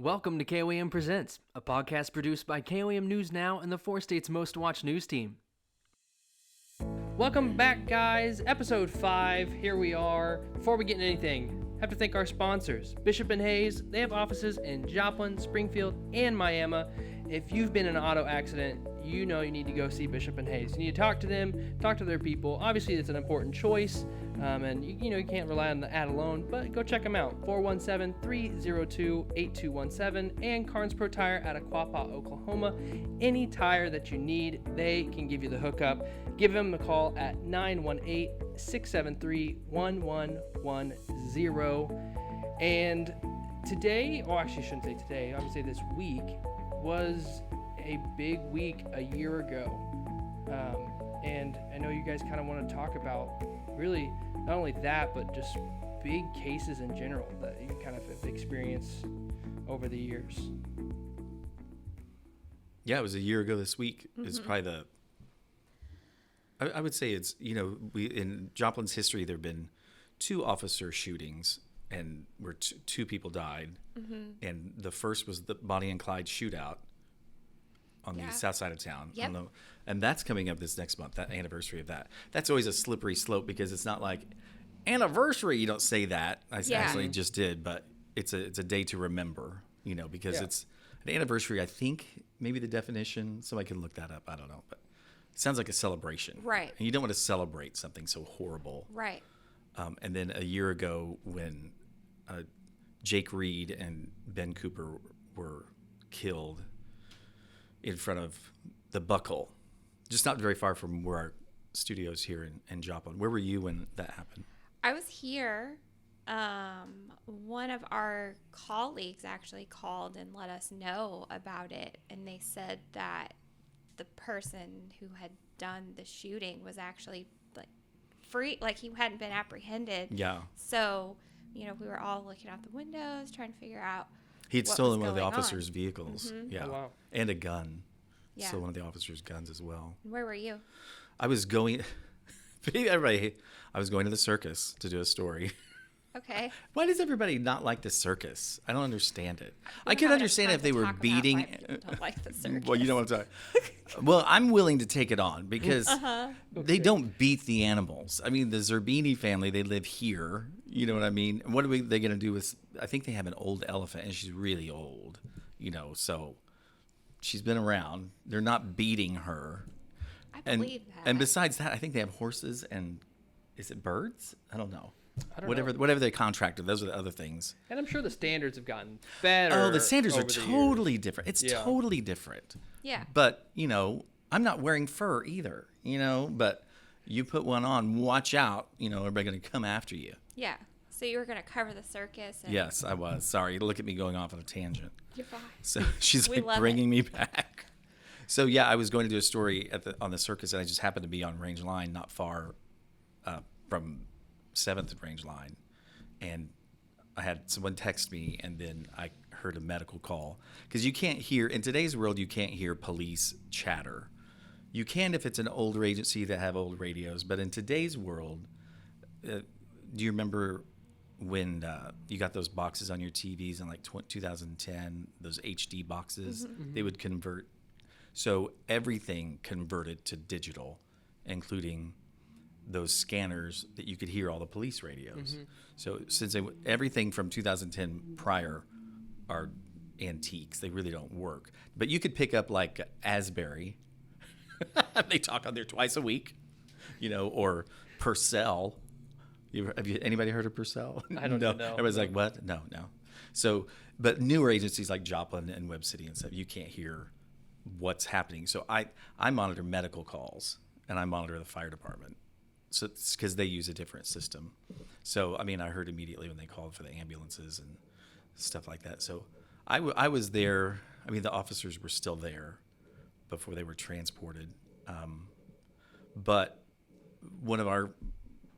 Welcome to KOAM Presents, a podcast produced by KOAM News Now and the 4 states' most watched news team. Welcome back, guys. Episode 5. Here we are. Before we get into anything, I have to thank our sponsors, Bishop and Hayes. They have offices in Joplin, Springfield, and Miami. If you've been in an auto accident, you know you need to go see Bishop and Hayes. You need to talk to them, talk to their people. Obviously, it's an important choice, and you can't rely on the ad alone, but go check them out. 417-302-8217 and Carnes Pro Tire out of Quapaw, Oklahoma. Any tire that you need, they can give you the hookup. Give them a call at 918-673-1110. And today, or actually I shouldn't say today, I would say this week, was a big week a year ago. And I know you guys kind of want to talk about really not only that, but just big cases in general that you kind of have experienced over the years. Yeah, it was a year ago this week. It's probably I would say it's, we in Joplin's history, there have been 2 officer shootings and where 2 people died. And the first was the Bonnie and Clyde shootout on the south side of town. Yep. And that's coming up this next month, that anniversary of that. That's always a slippery slope because it's not like anniversary. You don't say that. I actually just did, but it's a day to remember, because it's an anniversary. I think maybe the definition, somebody can look that up. I don't know, but it sounds like a celebration. Right. And you don't want to celebrate something so horrible. Right. And then a year ago when Jake Reed and Ben Cooper were killed in front of the Buckle, just not very far from where our studios here in Joplin. Where were you when that happened? I was here. One of our colleagues actually called and let us know about it, and they said that the person who had done the shooting was actually free, he hadn't been apprehended. Yeah. So, we were all looking out the windows trying to figure out He'd what stolen was one of the going officers' on. vehicles. Yeah. Oh, wow. And a gun. Yeah. Stole one of the officers' guns as well. Where were you? I was going to the circus to do a story. Okay. Why does everybody not like the circus? I don't understand it. I don't could have understand enough if they time to were talk about beating. why people don't like the circus. Well, you know what I'm talking. Well, I'm willing to take it on because they don't beat the animals. I mean, the Zerbini family, they live here. You know what I mean? What are they going to do with? I think they have an old elephant, and she's really old. So she's been around. They're not beating her. I believe that. And besides that, I think they have horses and is it birds? I don't know. Know. Whatever they contracted, those are the other things. And I'm sure the standards have gotten better. Oh, the standards are over the totally years. different. It's totally different. Yeah. But, I'm not wearing fur either, but you put one on, watch out, everybody's going to come after you. Yeah. So you were going to cover the circus. And Yes, I was. Sorry, look at me going off on a tangent. You're fine. So she's We love bringing me back. So, I was going to do a story on the circus, and I just happened to be on Range Line, not far from 7th and Range Line. And I had someone text me, and then I heard a medical call. Because you can't hear, in today's world, you can't hear police chatter. You can if it's an older agency that have old radios. But in today's world, do you remember when you got those boxes on your TVs in 2010, those HD boxes? They would convert. So everything converted to digital, including those scanners that you could hear all the police radios. So since everything from 2010 prior are antiques, they really don't work. But you could pick up Asbury. They talk on there twice a week, or Purcell. Anybody heard of Purcell? I don't know. Everybody's like, what? No. So, but newer agencies like Joplin and Web City and stuff, you can't hear what's happening. So I monitor medical calls and I monitor the fire department. So it's because they use a different system. So, I heard immediately when they called for the ambulances and stuff like that. So I was there. The officers were still there before they were transported. But one of our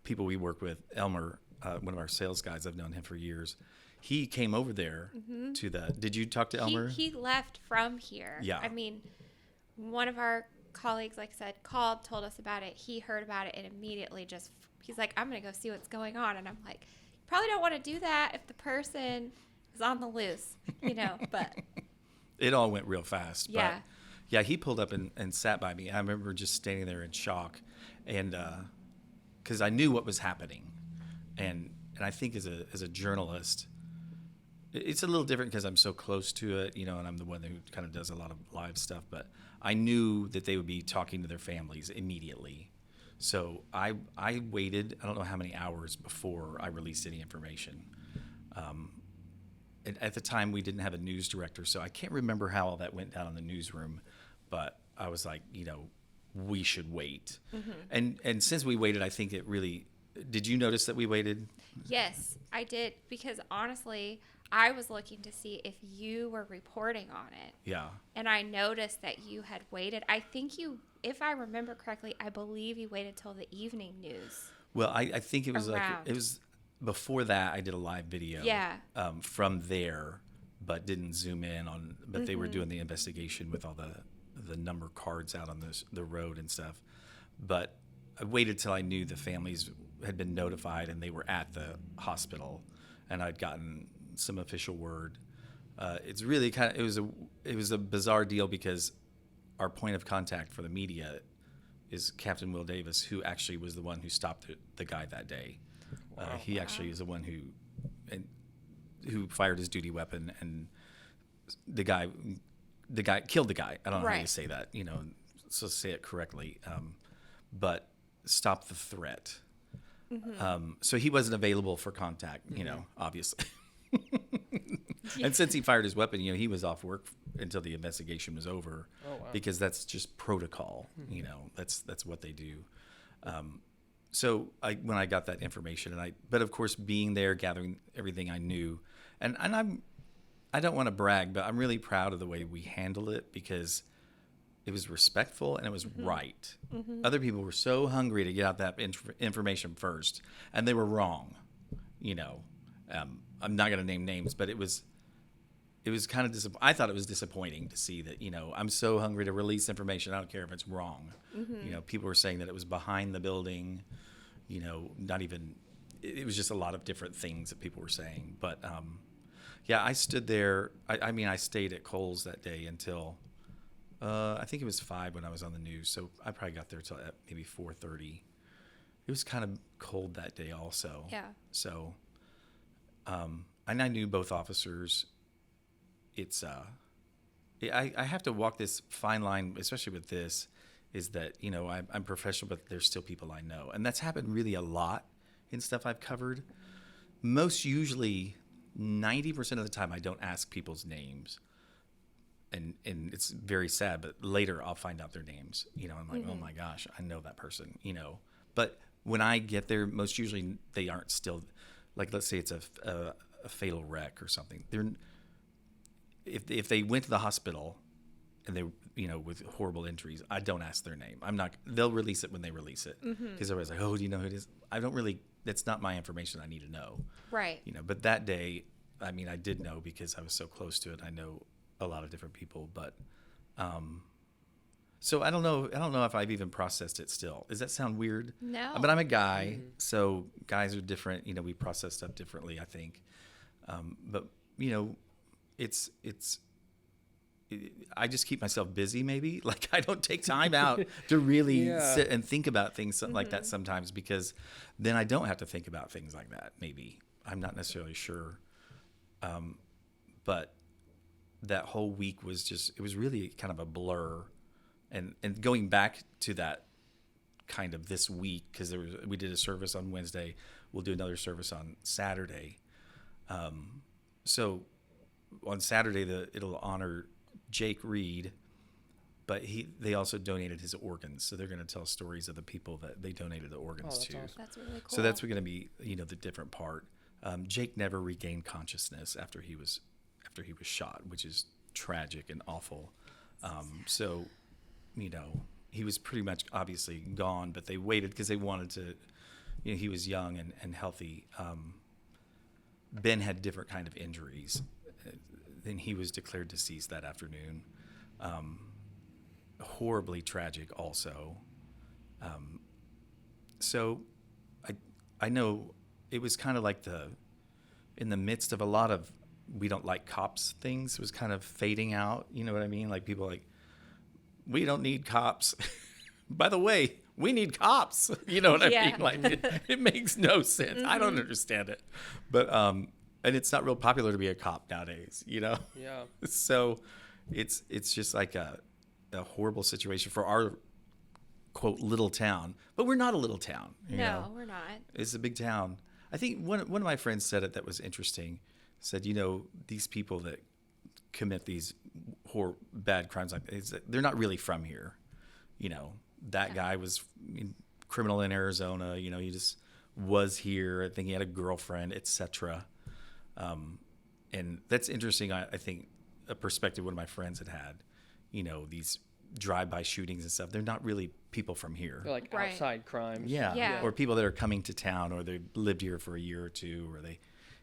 people we work with, Elmer, one of our sales guys, I've known him for years. He came over there to did you talk to Elmer? He left from here. Yeah. One of our colleagues, like I said, called, told us about it. He heard about it and immediately he's like, I'm going to go see what's going on. And I'm like, you probably don't want to do that if the person is is on the loose, but It all went real fast. yeah. But yeah, he pulled up and sat by me. I remember just standing there in shock, and because I knew what was happening, and I think as a journalist, it's a little different because I'm so close to it, and I'm the one who kind of does a lot of live stuff. But I knew that they would be talking to their families immediately, so I waited. I don't know how many hours before I released any information. At the time, we didn't have a news director, so I can't remember how all that went down in the newsroom. But I was like, we should wait. Mm-hmm. And since we waited, I think it really. Did you notice that we waited? Yes, I did, because honestly, I was looking to see if you were reporting on it. Yeah. And I noticed that you had waited. I think if I remember correctly, I believe you waited till the evening news. Well, I think it was Around. it was before that. I did a live video. Yeah. From there, but didn't zoom in on. But they were doing the investigation with all the number cards out on the road and stuff. But I waited till I knew the families had been notified and they were at the hospital, and I'd gotten some official word. It's really it was a bizarre deal because our point of contact for the media is Captain Will Davis, who actually was the one who stopped the guy that day. He actually is the one who fired his duty weapon, and the guy killed the guy. I don't know how you say that, so say it correctly, but stopped the threat. Mm-hmm. So he wasn't available for contact, obviously. And since he fired his weapon, he was off work until the investigation was over. Oh, wow. Because that's just protocol. That's what they do. So when I got that information, but of course being there, gathering everything I knew, and I don't want to brag, but I'm really proud of the way we handled it, because it was respectful and it was right. Mm-hmm. Other people were so hungry to get out that information first, and they were wrong. I'm not going to name names, but it was kind of I thought it was disappointing to see that, I'm so hungry to release information. I don't care if it's wrong. Mm-hmm. People were saying that it was behind the building, not even, it was just a lot of different things that people were saying. But, yeah, I stood there. I stayed at Kohl's that day until, I think it was 5 when I was on the news. So I probably got there till maybe 4:30. It was kind of cold that day also. Yeah. So, and I knew both officers. It's I have to walk this fine line, especially with this, is that I'm professional, but there's still people I know, and that's happened really a lot in stuff I've covered. Most usually, 90% of the time, I don't ask people's names, and it's very sad. But later, I'll find out their names. I'm like, oh my gosh, I know that person. But when I get there, most usually they aren't still. Like, let's say it's a fatal wreck or something. If they went to the hospital and they, with horrible injuries, I don't ask their name. I'm not. They'll release it when they release it, because everybody's like, "Oh, do you know who it is?" I don't really. That's not my information. I need to know. Right. But that day, I did know because I was so close to it. I know a lot of different people, but so I don't know. I don't know if I've even processed it still. Does that sound weird? No. But I'm a guy, so guys are different. We process stuff differently, I think. But I just keep myself busy, maybe. Like, I don't take time out to really sit and think about things like that sometimes, because then I don't have to think about things like that, maybe. I'm not necessarily sure. But that whole week was it was really kind of a blur. And going back to that kind of this week, because we did a service on Wednesday. We'll do another service on Saturday. So on Saturday, it'll honor Jake Reed, but they also donated his organs. So they're going to tell stories of the people that they donated the organs to. Awesome. That's really cool. So that's going to be, the different part. Jake never regained consciousness after he was shot, which is tragic and awful. So, he was pretty much obviously gone, but they waited because they wanted to, he was young and healthy. Ben had different kind of injuries. Then he was declared deceased that afternoon. Horribly tragic also. So I know it was kind of like in the midst of a lot of we don't like cops things was kind of fading out. You know what I mean? Like people like, we don't need cops. By the way, we need cops. You know what I mean? Like it makes no sense. Mm-hmm. I don't understand it. But and it's not real popular to be a cop nowadays, you know? Yeah. So it's just like a horrible situation for our quote little town. But we're not a little town. You know? We're not. It's a big town. I think one of my friends said it that was interesting. Said, you know, these people that commit these bad crimes like this, they're not really from here. You know, that guy was criminal in Arizona. You know, he just was here. I think he had a girlfriend, etc. And that's interesting. I think a perspective one of my friends had. You know, these drive-by shootings and stuff. They're not really people from here. They're like outside crimes. Yeah. Or people that are coming to town, or they lived here for a year or two, or they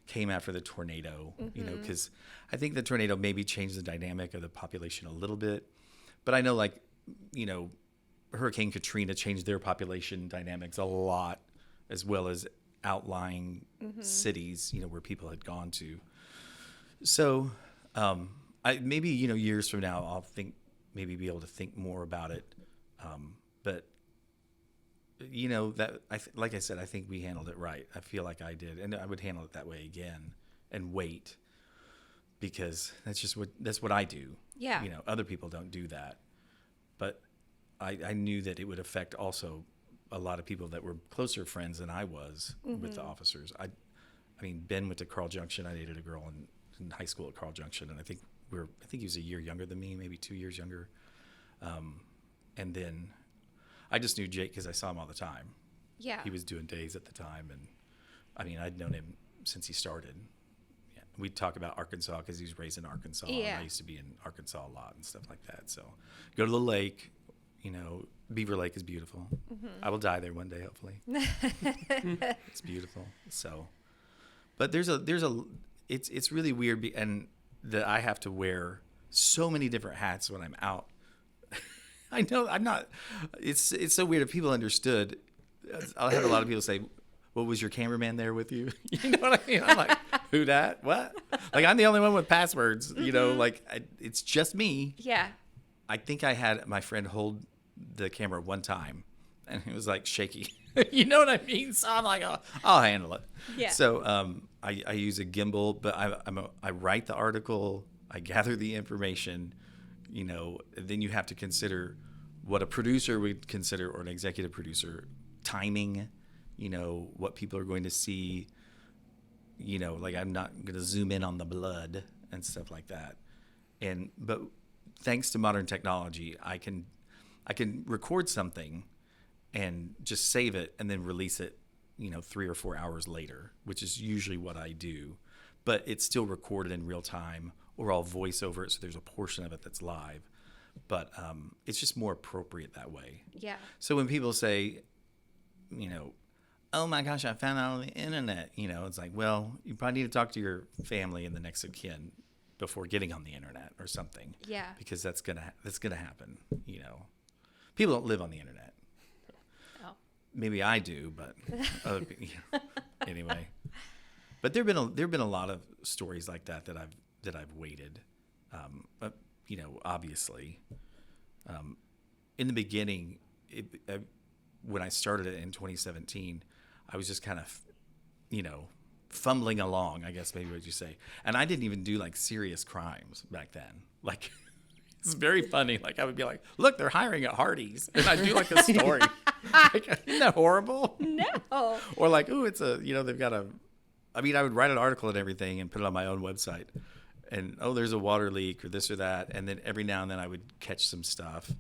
came after the tornado, you know, because I think the tornado maybe changed the dynamic of the population a little bit. But I know, like, you know, Hurricane Katrina changed their population dynamics a lot, as well as outlying cities, you know, where people had gone to. So maybe, you know, years from now, I'll maybe be able to think more about it. But you know, that like I said, I think we handled it right. I feel like I did, and I would handle it that way again and wait, because that's what I do. Yeah. You know, other people don't do that, but I knew that it would affect also a lot of people that were closer friends than I was with the officers. I mean, Ben went to Carl Junction. I dated a girl in high school at Carl Junction, and I think he was a year younger than me, maybe 2 years younger, and then. I just knew Jake because I saw him all the time. Yeah. He was doing days at the time. And, I mean, I'd known him since he started. Yeah. We'd talk about Arkansas because he was raised in Arkansas. Yeah. And I used to be in Arkansas a lot and stuff like that. So go to the lake. You know, Beaver Lake is beautiful. I will die there one day, hopefully. It's beautiful. So, but it's really weird. And that I have to wear so many different hats when I'm out. I know I'm not. It's so weird if people understood. I'll have a lot of people say, "Well, was your cameraman there with you?" You know what I mean? I'm like, "Who dat? What?" Like I'm the only one with passwords. You know, like it's just me. Yeah. I think I had my friend hold the camera one time, and it was like shaky. You know what I mean? So I'm like, oh, I'll handle it. Yeah. So I use a gimbal, but I write the article. I gather the information. You know, then you have to consider what a producer would consider, or an executive producer, timing, you know, what people are going to see, you know, like I'm not going to zoom in on the blood and stuff like that. But thanks to modern technology, I can record something and just save it and then release it, you know, 3 or 4 hours later, which is usually what I do, but it's still recorded in real time. Or I'll voice over it, so there's a portion of it that's live. But it's just more appropriate that way. Yeah. So when people say, you know, oh my gosh, I found out on the internet, you know, it's like, well, you probably need to talk to your family and the next of kin before getting on the internet or something. Yeah. Because that's gonna happen. You know, people don't live on the internet. Oh. Maybe I do, but other people, you know, anyway. But there've been a lot of stories like that I've waited, but you know, obviously, in the beginning, when I started it in 2017, I was just kind of, you know, fumbling along, I guess maybe what you say, and I didn't even do like serious crimes back then. Like, it's very funny. Like I would be like, look, they're hiring at Hardee's, and I'd do like a story. Like, isn't that horrible? No. Or like, ooh, they've got I would write an article and everything and put it on my own website. And, there's a water leak or this or that. And then every now and then I would catch some stuff.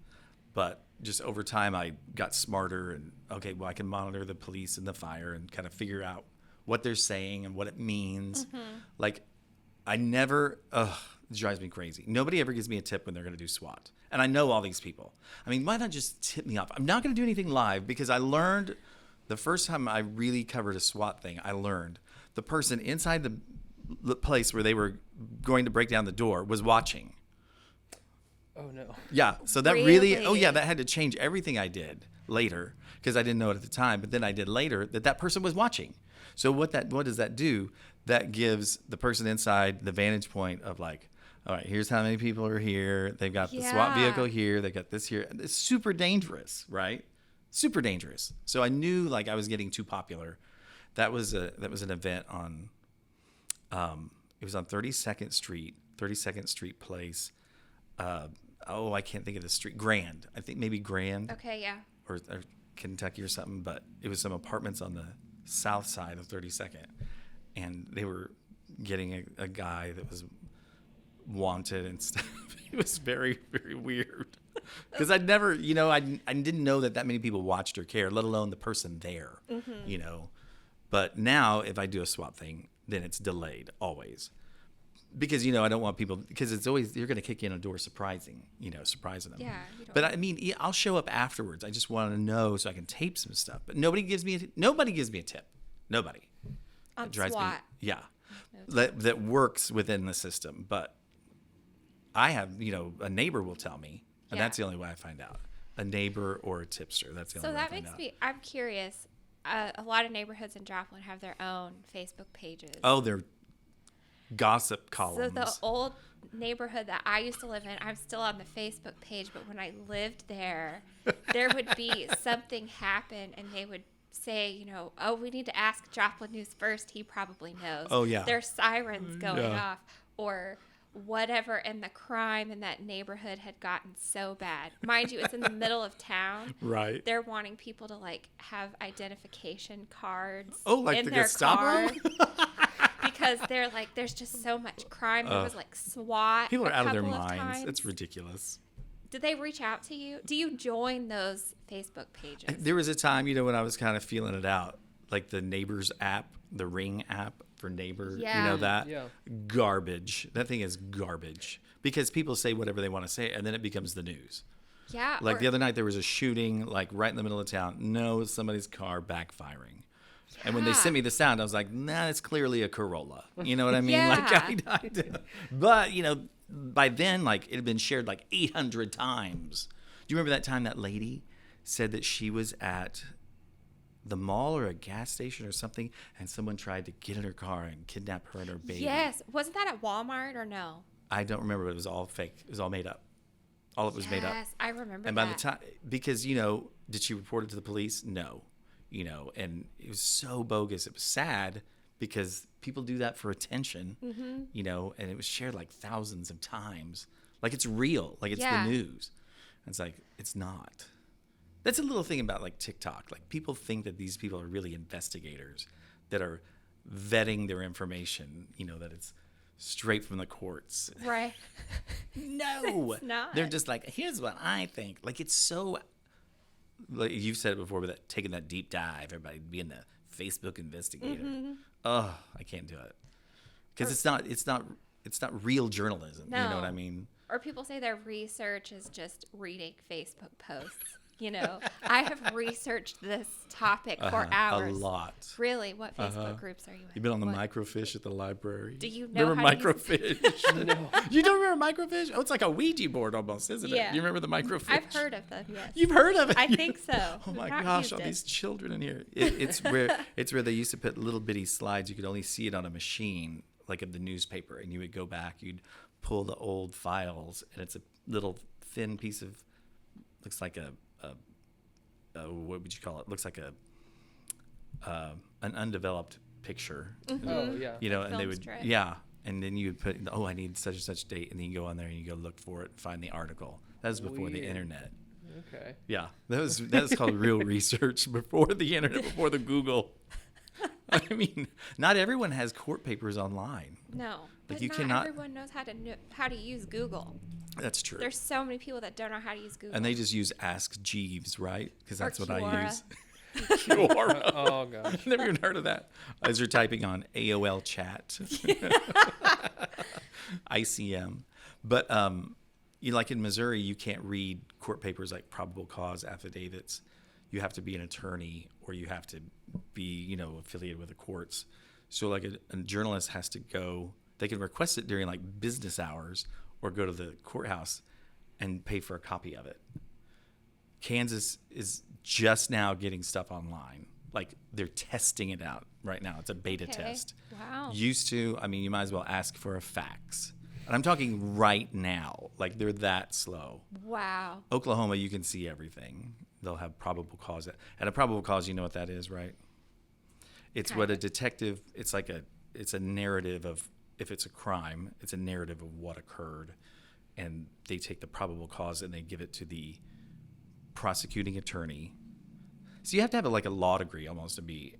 But just over time, I got smarter and, okay, well, I can monitor the police and the fire and kind of figure out what they're saying and what it means. Like, I never, it drives me crazy. Nobody ever gives me a tip when they're going to do SWAT. And I know all these people. I mean, why not just tip me off? I'm not going to do anything live because I learned the first time I really covered a SWAT thing, I learned the person inside the place where they were going to break down the door was watching. Oh no. Yeah. So that really that had to change everything I did later because I didn't know it at the time, but then I did later that person was watching. So what does that do? that gives the person inside the vantage point of like, all right, here's how many people are here. They've got the SWAT vehicle here. They got this here. It's super dangerous, right? Super dangerous. So I knew like I was getting too popular. That was an event on, it was on 32nd Street Place. I can't think of the street. Grand. I think maybe Grand. Okay, yeah. Or Kentucky or something. But it was some apartments on the south side of 32nd. And they were getting a guy that was wanted and stuff. It was very, very weird. Because I'd never, I didn't know that many people watched or cared, let alone the person there, But now if I do a SWAT thing, then it's delayed always. Because, I don't want people, because it's always, you're going to kick in a door surprising them. Yeah. But I mean, I'll show up afterwards. I just want to know so I can tape some stuff. But nobody gives me a tip. Nobody. On Drives SWAT. me, yeah. That works within the system. But I have, a neighbor will tell me, and that's the only way I find out. A neighbor or a tipster. That's the only way I find out. So that makes me, I'm curious. A lot of neighborhoods in Joplin have their own Facebook pages. Oh, they're gossip columns. So the old neighborhood that I used to live in, I'm still on the Facebook page, but when I lived there, there would be something happen and they would say, oh, we need to ask Joplin News first. He probably knows. Oh, yeah. There's sirens going off or whatever, and the crime in that neighborhood had gotten so bad. Mind you, it's in the middle of town. Right. They're wanting people to have identification cards like in the their Gestapo? car. Because they're like, there's just so much crime. There was SWAT. People are out of their minds. minds. It's ridiculous. Did they reach out to you? Do you join those Facebook pages? There was a time, when I was kind of feeling it out, like the Neighbors app, the Ring app for Neighbor. Yeah. You know that? Yeah. Garbage. That thing is garbage because people say whatever they want to say and then it becomes the news. Yeah. Like the other night there was a shooting like right in the middle of town. No, somebody's car backfiring. Yeah. And when they sent me the sound, I was like, nah, it's clearly a Corolla. You know what I mean? Yeah. But, by then, like it had been shared like 800 times. Do you remember that time that lady said that she was at the mall or a gas station or something and someone tried to get in her car and kidnap her and her baby? Yes. Wasn't that at Walmart or no? I don't remember, but it was all fake. It was all made up. All of it was made up. Yes, I remember and by the time, because, did she report it to the police? No. And it was so bogus. It was sad because people do that for attention, and it was shared like thousands of times. Like it's real, like it's the news. And it's like, it's not. That's a little thing about like TikTok. Like people think that these people are really investigators that are vetting their information, that it's straight from the courts. Right. No. It's not. They're just like, here's what I think. Like it's so, like you've said it before, but taking that deep dive, everybody being the Facebook investigator. Oh, I can't do it. Because it's not real journalism. No. You know what I mean? Or people say their research is just reading Facebook posts. I have researched this topic for hours. A lot. Really? What Facebook groups are you in? You've been on the microfiche at the library. Do you know remember how to microfiche? No. You don't remember microfiche? Oh, it's like a Ouija board almost, isn't it? You remember the microfiche? I've heard of them, yes. You've heard of it? I think so. Oh my gosh, all these children in here. It's where they used to put little bitty slides. You could only see it on a machine, like of the newspaper, and you would go back, you'd pull the old files, and it's a little thin piece of, looks like a what would you call it? Looks like an undeveloped picture. Oh yeah. And they would and then you would put, I need such and such date, and then you go on there and you go look for it and find the article. That was before the internet. Okay. Yeah, that was called real research before the internet, before the Google. I mean, not everyone has court papers online. No, like but you not cannot. Everyone knows how to use Google. That's true. There's so many people that don't know how to use Google. And they just use Ask Jeeves, right? Because that's what I use. Quora. Oh gosh, I've never even heard of that. As you're typing on AOL chat, ICM, but like in Missouri, you can't read court papers like probable cause affidavits. You have to be an attorney, or you have to be, affiliated with the courts. So like a journalist has to go. They can request it during like business hours, or go to the courthouse and pay for a copy of it. Kansas is just now getting stuff online. Like they're testing it out right now. It's a beta test. Wow. Used to, I mean, you might as well ask for a fax. And I'm talking right now. Like they're that slow. Wow. Oklahoma, you can see everything. They'll have probable cause. And a probable cause, you know what that is, right? It's what a detective, it's a narrative of, if it's a crime, it's a narrative of what occurred. And they take the probable cause and they give it to the prosecuting attorney. So you have to have a law degree almost to be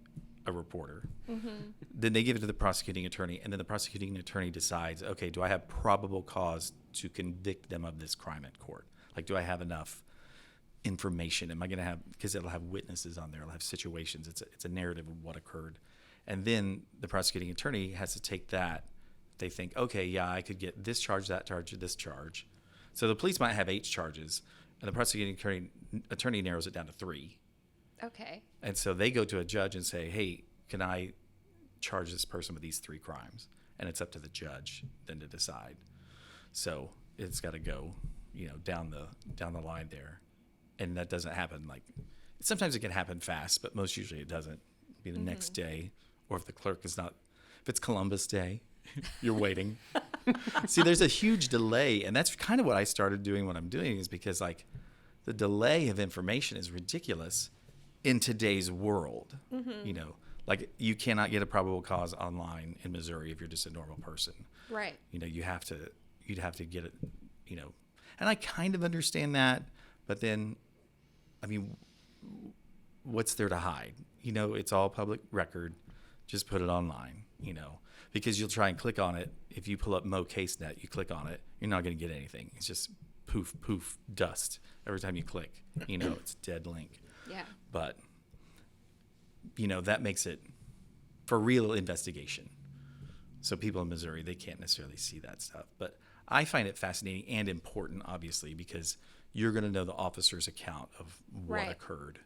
a reporter. Mm-hmm. Then they give it to the prosecuting attorney, and then the prosecuting attorney decides, okay, do I have probable cause to convict them of this crime at court? Like, do I have enough information? Am I going to have, because it'll have witnesses on there, it'll have situations. It's a narrative of what occurred. And then the prosecuting attorney has to take that. They think, okay, yeah, I could get this charge, that charge, this charge. So the police might have 8 charges, and the prosecuting attorney narrows it down to 3. Okay. And so they go to a judge and say, hey, can I charge this person with these 3 crimes? And it's up to the judge then to decide. So it's got to go, down the line there. And that doesn't happen sometimes it can happen fast, but most usually it doesn't. It'll be the next day, or if the clerk is not, if it's Columbus Day, you're waiting. See, there's a huge delay, and that's kind of what I started doing what I'm doing, is because the delay of information is ridiculous in today's world. Mm-hmm. You cannot get a probable cause online in Missouri if you're just a normal person. Right. You'd have to get it, and I kind of understand that, but then, I mean, what's there to hide? It's all public record. Just put it online, because you'll try and click on it. If you pull up Mo CaseNet, you click on it, you're not going to get anything. It's just poof, poof, dust every time you click. It's a dead link. Yeah. But, that makes it for real investigation. So people in Missouri, they can't necessarily see that stuff. But I find it fascinating and important, obviously, because you're going to know the officer's account of what occurred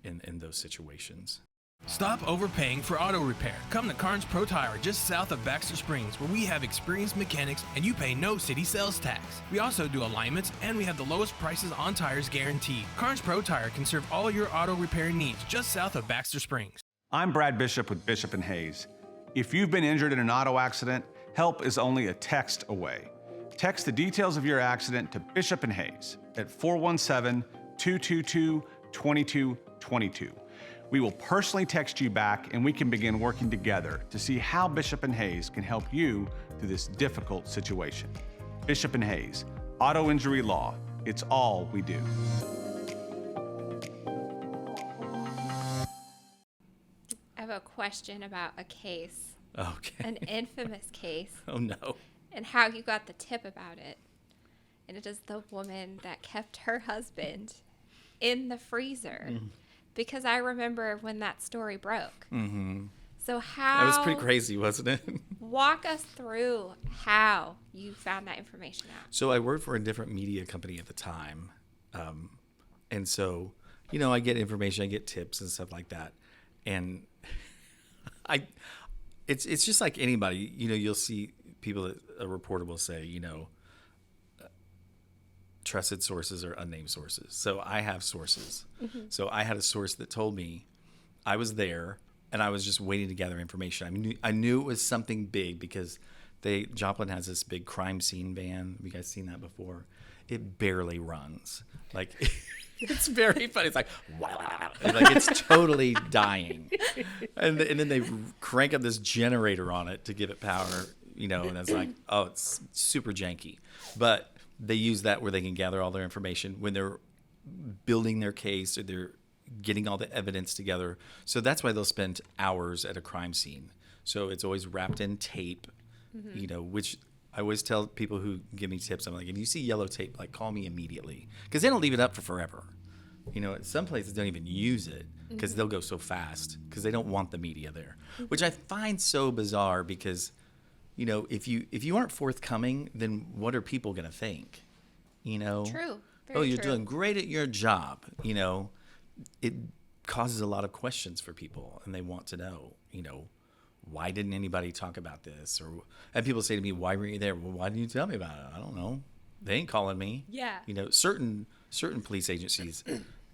in those situations. Stop overpaying for auto repair. Come to Carnes Pro Tire just south of Baxter Springs, where we have experienced mechanics and you pay no city sales tax. We also do alignments, and we have the lowest prices on tires guaranteed. Carnes Pro Tire can serve all your auto repair needs just south of Baxter Springs. I'm Brad Bishop with Bishop & Hayes. If you've been injured in an auto accident, help is only a text away. Text the details of your accident to Bishop & Hayes at 417-222-2222. We will personally text you back, and we can begin working together to see how Bishop & Hayes can help you through this difficult situation. Bishop & Hayes, auto injury law. It's all we do. I have a question about a case. Okay. An infamous case. Oh, no. And how you got the tip about it. And it is the woman that kept her husband in the freezer. Mm. Because I remember when that story broke. Mm-hmm. So that was pretty crazy, wasn't it? Walk us through how you found that information out. So I worked for a different media company at the time. And so, I get information, I get tips and stuff like that. And it's just like anybody, you'll see people that a reporter will say, trusted sources or unnamed sources. So I have sources. Mm-hmm. So I had a source that told me I was there and I was just waiting to gather information. I knew it was something big because Joplin has this big crime scene van. Have you guys seen that before? It barely runs. It's very funny. It's it's totally dying. And then they crank up this generator on it to give it power, and it's it's super janky. But they use that where they can gather all their information when they're building their case or they're getting all the evidence together. So that's why they'll spend hours at a crime scene. So it's always wrapped in tape, mm-hmm. Which I always tell people who give me tips. I'm like, if you see yellow tape, call me immediately. Because they don't leave it up for forever. Some places don't even use it because mm-hmm. they'll go so fast because they don't want the media there, mm-hmm. which I find so bizarre because if you aren't forthcoming, then what are people going to think? True. Very you're doing great at your job. It causes a lot of questions for people, and they want to know, why didn't anybody talk about this? And people say to me, why were you there? Well, why didn't you tell me about it? I don't know. They ain't calling me. Yeah. Certain police agencies,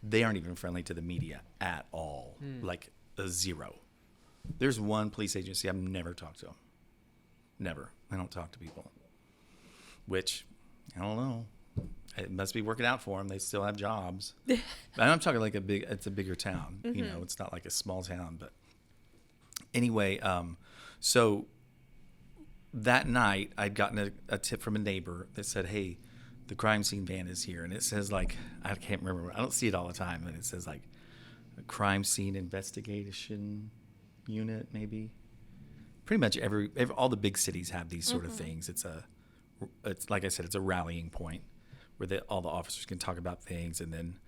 they aren't even friendly to the media at all. a zero. There's one police agency I've never talked to them. Never. I don't talk to people. Which, I don't know. It must be working out for them. They still have jobs. But I'm talking like it's a bigger town. You know, it's not like a small town. But anyway, so that night I'd gotten a tip from a neighbor that said, hey, the crime scene van is here. And it says like, I can't remember. I don't see it all the time. But it says like a crime scene investigation unit, maybe. Pretty much all the big cities have these sort of things. It's like I said, it's a rallying point where all the officers can talk about things, and then,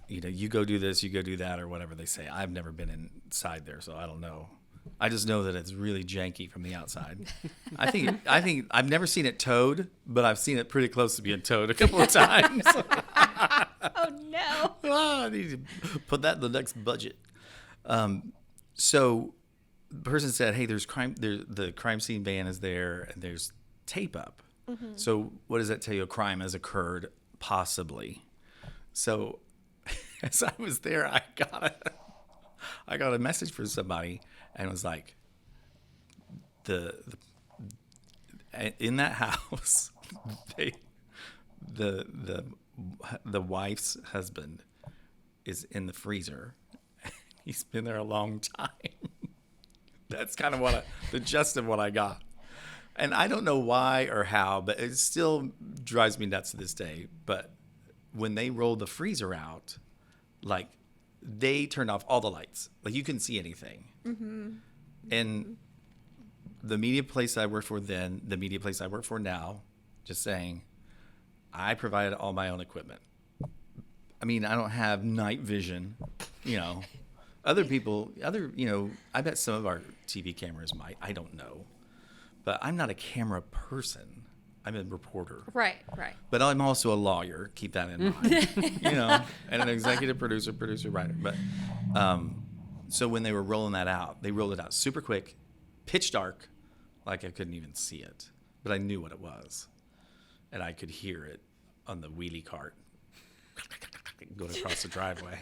you know, you go do this, you go do that, or whatever they say. I've never been inside there, so I don't know. I just know that it's really janky from the outside. I think I've never seen it towed, but I've seen it pretty close to being towed a couple of times. Oh no! I need to put that in the next budget. So the person said, hey, the crime scene van is there, and there's tape up. So what does that tell you? A crime has occurred, possibly. So as I was there, I got a message from somebody, and it was like, in that house, the wife's husband is in the freezer. He's been there a long time. That's kind of the gist of what I got. And I don't know why or how, but it still drives me nuts to this day. But when they rolled the freezer out, like, they turned off all the lights. Like, you couldn't see anything. And the media place I worked for then, the media place I work for now, just saying, I provided all my own equipment. I mean, I don't have night vision, you know. Other people, I bet some of our TV cameras might. I don't know. But I'm not a camera person. I'm a reporter. Right. But I'm also a lawyer. Keep that in mind. And an executive producer, writer. But so when they were rolling that out, they rolled it out super quick, pitch dark, like I couldn't even see it. But I knew what it was. And I could hear it on the wheelie cart going across the driveway.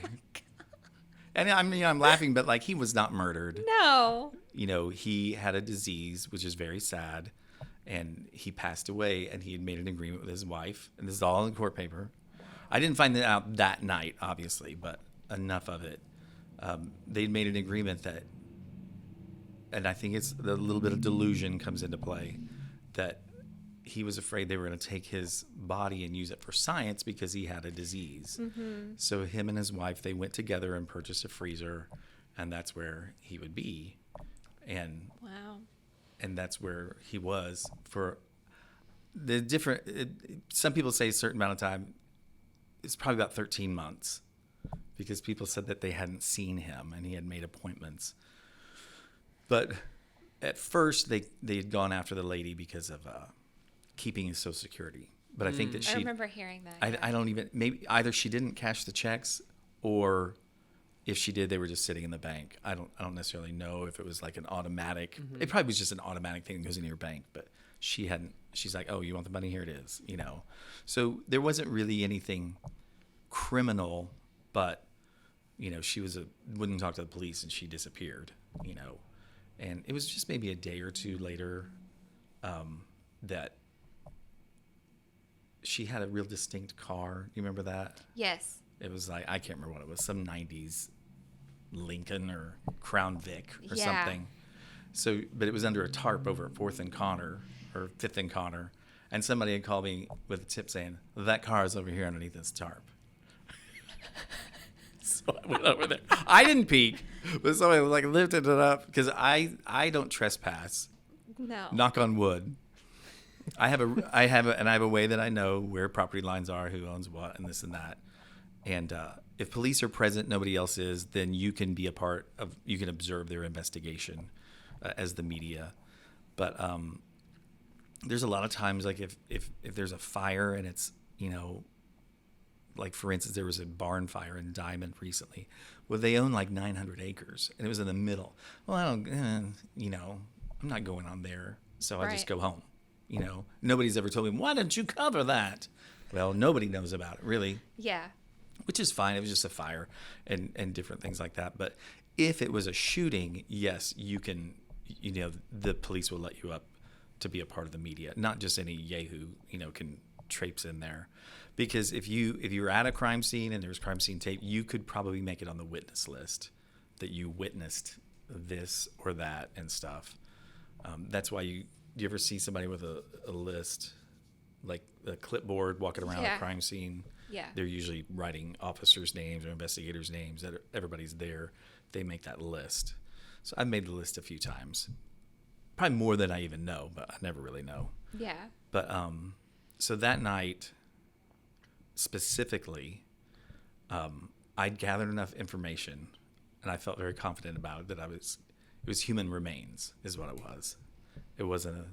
And I'm laughing, but like, he was not murdered. No. You know, he had a disease, which is very sad, and he passed away, and he had made an agreement with his wife, and this is all in court paper. I didn't find that out that night, obviously, but enough of it. They'd made an agreement that, and I think it's the little bit of delusion comes into play, that he was afraid they were going to take his body and use it for science because he had a disease. So him and his wife, they went together and purchased a freezer, and that's where he would be. And wow. And that's where he was for the some people say a certain amount of time. It's probably about 13 months because people said that they hadn't seen him and he had made appointments. But at first they had gone after the lady because of keeping his Social Security. But I think that I remember hearing that. I don't even, maybe either she didn't cash the checks, or if she did, they were just sitting in the bank. I don't necessarily know if it was like an automatic. It probably was just an automatic thing that goes into your bank, but she hadn't. She's like, oh, you want the money? Here it is. You know, so there wasn't really anything criminal, but you know, she wouldn't talk to the police, and she disappeared. You know, and it was just maybe a day or two later that she had a real distinct car. You remember that? Yes. It was like, I can't remember what it was, some 90s Lincoln or Crown Vic or Yeah. something. So, but it was under a tarp over at 4th and Connor, or 5th and Connor. And somebody had called me with a tip saying, that car is over here underneath this tarp. So I went over there. I didn't peek, but somebody was like lifted it up, because I don't trespass. No. Knock on wood. I have a way that I know where property lines are, who owns what, and this and that. And if police are present, nobody else is, then you can be you can observe their investigation as the media. But there's a lot of times, like if there's a fire and it's, you know, like for instance, there was a barn fire in Diamond recently. Well, they own like 900 acres, and it was in the middle. Well, I'm not going on there, so I just Right. go home. You know, nobody's ever told me, why didn't you cover that? Well, nobody knows about it, really. Yeah. Which is fine. It was just a fire and different things like that. But If it was a shooting, yes, you can, the police will let you up to be a part of the media, not just any yahoo, can traipse in there. Because if you're at a crime scene and there's crime scene tape, you could probably make it on the witness list that you witnessed this or that and stuff. That's why you ever see somebody with a list, like a clipboard walking around a crime scene? Yeah. They're usually writing officers' names or investigators' names that everybody's there. They make that list. So I've made the list a few times. Probably more than I even know, but I never really know. Yeah. But so that night specifically, I'd gathered enough information and I felt very confident about it that it was human remains is what it was. It wasn't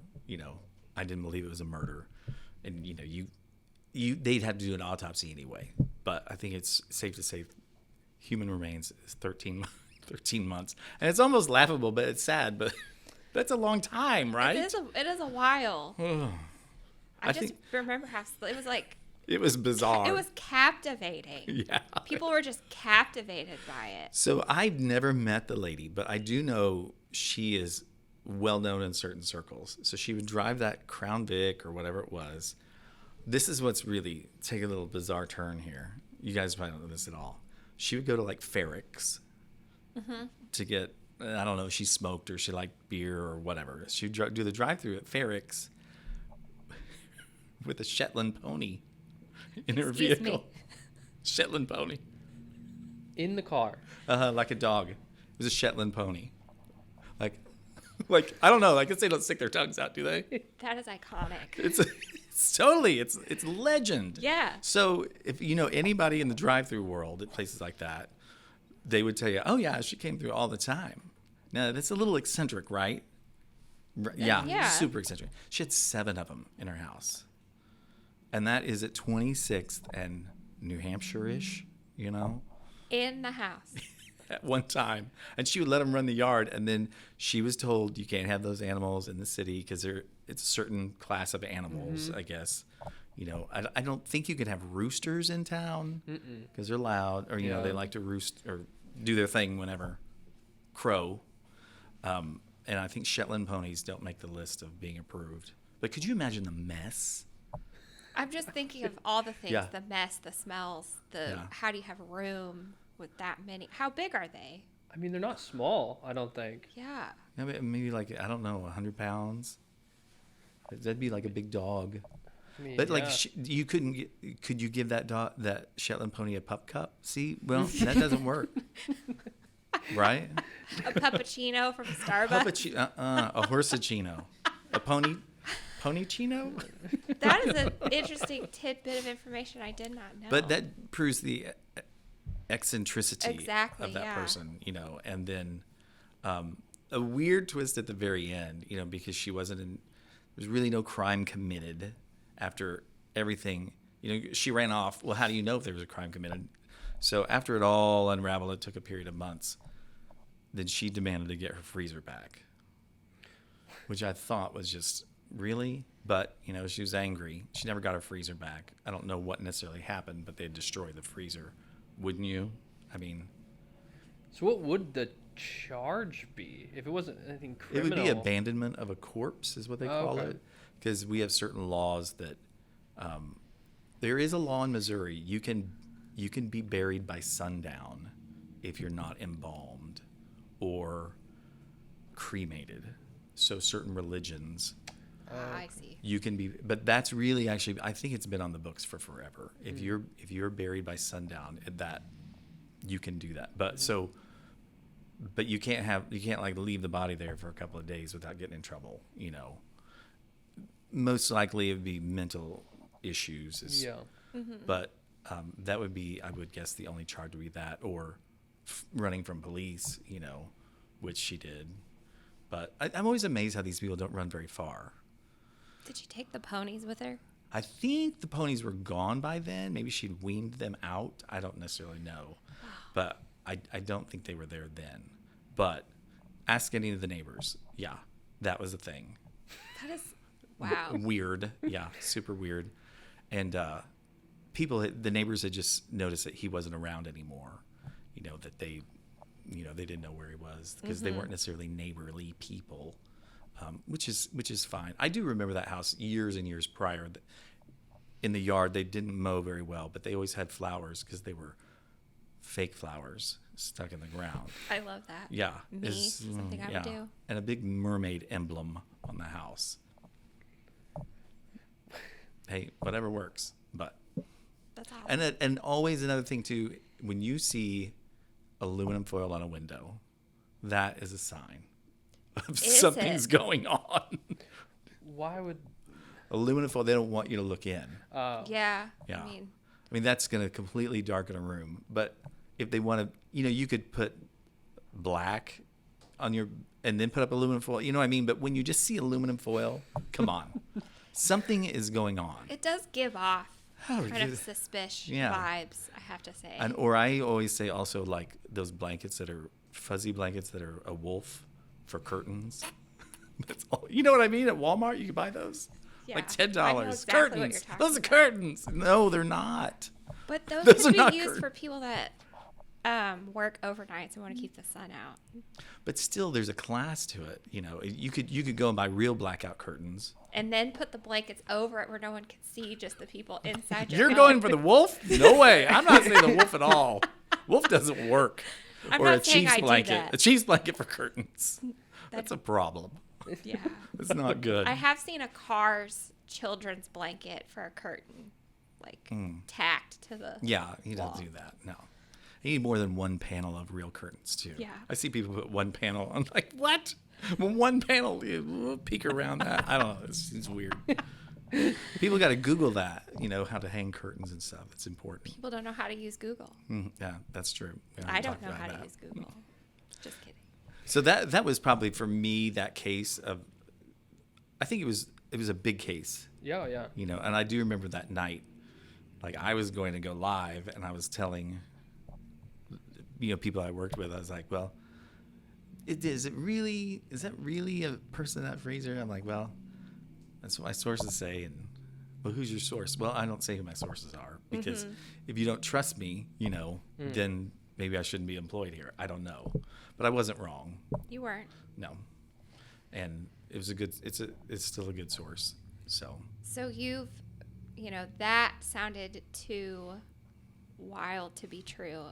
I didn't believe it was a murder. And they'd have to do an autopsy anyway. But I think it's safe to say human remains is 13 months. And it's almost laughable, but it's sad, but that's a long time, right? It is a while. I just remember how it was like, it was bizarre. it was captivating. Yeah. People were just captivated by it. So I've never met the lady, but I do know she is well known in certain circles. So she would drive that Crown Vic or whatever it was. This is what's really take a little bizarre turn here. You guys probably don't know this at all. She would go to like Ferrick's to get, I don't know, she smoked or she liked beer or whatever. She'd do the drive-through at Ferrick's with a Shetland pony in her Excuse vehicle. me. Shetland pony. In the car. Like a dog. It was a Shetland pony. Like I don't know. I guess they don't stick their tongues out, do they? That is iconic. It's totally. It's legend. Yeah. So if you know anybody in the drive-through world at places like that, they would tell you, "Oh yeah, she came through all the time." Now that's a little eccentric, right? Yeah. Super eccentric. She had 7 of them in her house, and that is at 26th and New Hampshire-ish. In the house. At one time, and she would let them run the yard, and then she was told you can't have those animals in the city because it's a certain class of animals, I guess. I don't think you can have roosters in town because they're loud, or they like to roost or do their thing whenever crow. And I think Shetland ponies don't make the list of being approved. But could you imagine the mess? I'm just thinking of all the things, Yeah. the mess, the smells, how do you have room with that many? How big are they? I mean, they're not small, I don't think. Yeah. Maybe like, I don't know, 100 pounds. That'd be like a big dog. I mean, But yeah. you could you give that Shetland pony a pup cup? See, well, that doesn't work, right? A puppuccino from Starbucks. A horsachino, a ponychino. That is an interesting tidbit of information I did not know. But that proves the eccentricity Exactly, of that yeah. person, and then a weird twist at the very end, because she there's really no crime committed after everything, she ran off. Well, how do you know if there was a crime committed? So after it all unraveled, it took a period of months. Then she demanded to get her freezer back, which I thought was just really, but she was angry. She never got her freezer back. I don't know what necessarily happened, but they destroyed the freezer. Wouldn't you? I mean, So what would the charge be if it wasn't anything criminal? it would be abandonment of a corpse is what they call okay. it, because we have certain laws that there is a law in Missouri. You can be buried by sundown if you're not embalmed or cremated. So certain religions, I see. you can be, but that's really actually, I think it's been on the books for forever. If you're buried by sundown, that you can do that. But you can't like leave the body there for a couple of days without getting in trouble. Most likely it would be mental issues. Yeah. But that would be, I would guess, the only charge would be that, or running from police. Which she did. But I'm always amazed how these people don't run very far. Did you take the ponies with her? I think the ponies were gone by then. Maybe she'd weaned them out. I don't necessarily know. But I don't think they were there then. But ask any of the neighbors. Yeah, that was a thing. That is, wow. Weird. Yeah, super weird. And the neighbors had just noticed that he wasn't around anymore. That they didn't know where he was because they weren't necessarily neighborly people, which is fine. I do remember that house years and years prior. In the yard, they didn't mow very well, but they always had flowers because they were fake flowers stuck in the ground. I love that. Yeah. Something I would do. And a big mermaid emblem on the house. Hey, whatever works. But That's awesome. and always another thing too, when you see aluminum foil on a window, that is a sign of something's going on. Why would Aluminum foil, they don't want you to look in. Yeah. Yeah. I mean, that's going to completely darken a room. But if they want to, you could put black on your, and then put up aluminum foil. You know what I mean? But when you just see aluminum foil, come on. Something is going on. it does give off Oh, kind yeah. of suspicious Yeah. vibes, I have to say. Or I always say also like those blankets that are fuzzy blankets that are a wolf for curtains. That's all. You know what I mean? At Walmart, you can buy those. Yeah, Like $10. I know exactly what you're Curtains. talking Those are about. curtains. No, they're not. But those Those could are not be used curtains. for people that work overnights and want to keep the sun out. But still, there's a class to it. You could go and buy real blackout curtains. And then put the blankets over it where no one can see, just the people inside your You're home. going for the wolf? No way. I'm not saying the wolf at all. Wolf doesn't work. I'm or not a saying Chiefs I do blanket. that. A Chiefs blanket for curtains. That's a problem. Yeah. It's not good. I have seen a Cars children's blanket for a curtain, like tacked to the. Yeah, he doesn't wall. do that. No. You need more than one panel of real curtains, too. Yeah. I see people put one panel. I'm like, what? Well, one panel, we'll peek around that. I don't know. It's weird. People got to Google that, how to hang curtains and stuff. It's important. People don't know how to use Google. Yeah, that's true. We I talked don't know about how to that. use Google. Just kidding. So that was probably for me that case of, I think it was a big case, yeah. and I do remember that night, like I was going to go live and I was telling, people I worked with, I was like, well, is that really a person in that freezer? I'm like, well, that's what my sources say. And well, who's your source? Well, I don't say who my sources are because if you don't trust me, then maybe I shouldn't be employed here. I don't know, but I wasn't wrong. You weren't. No, and it was it's still a good source. So you've, that sounded too wild to be true.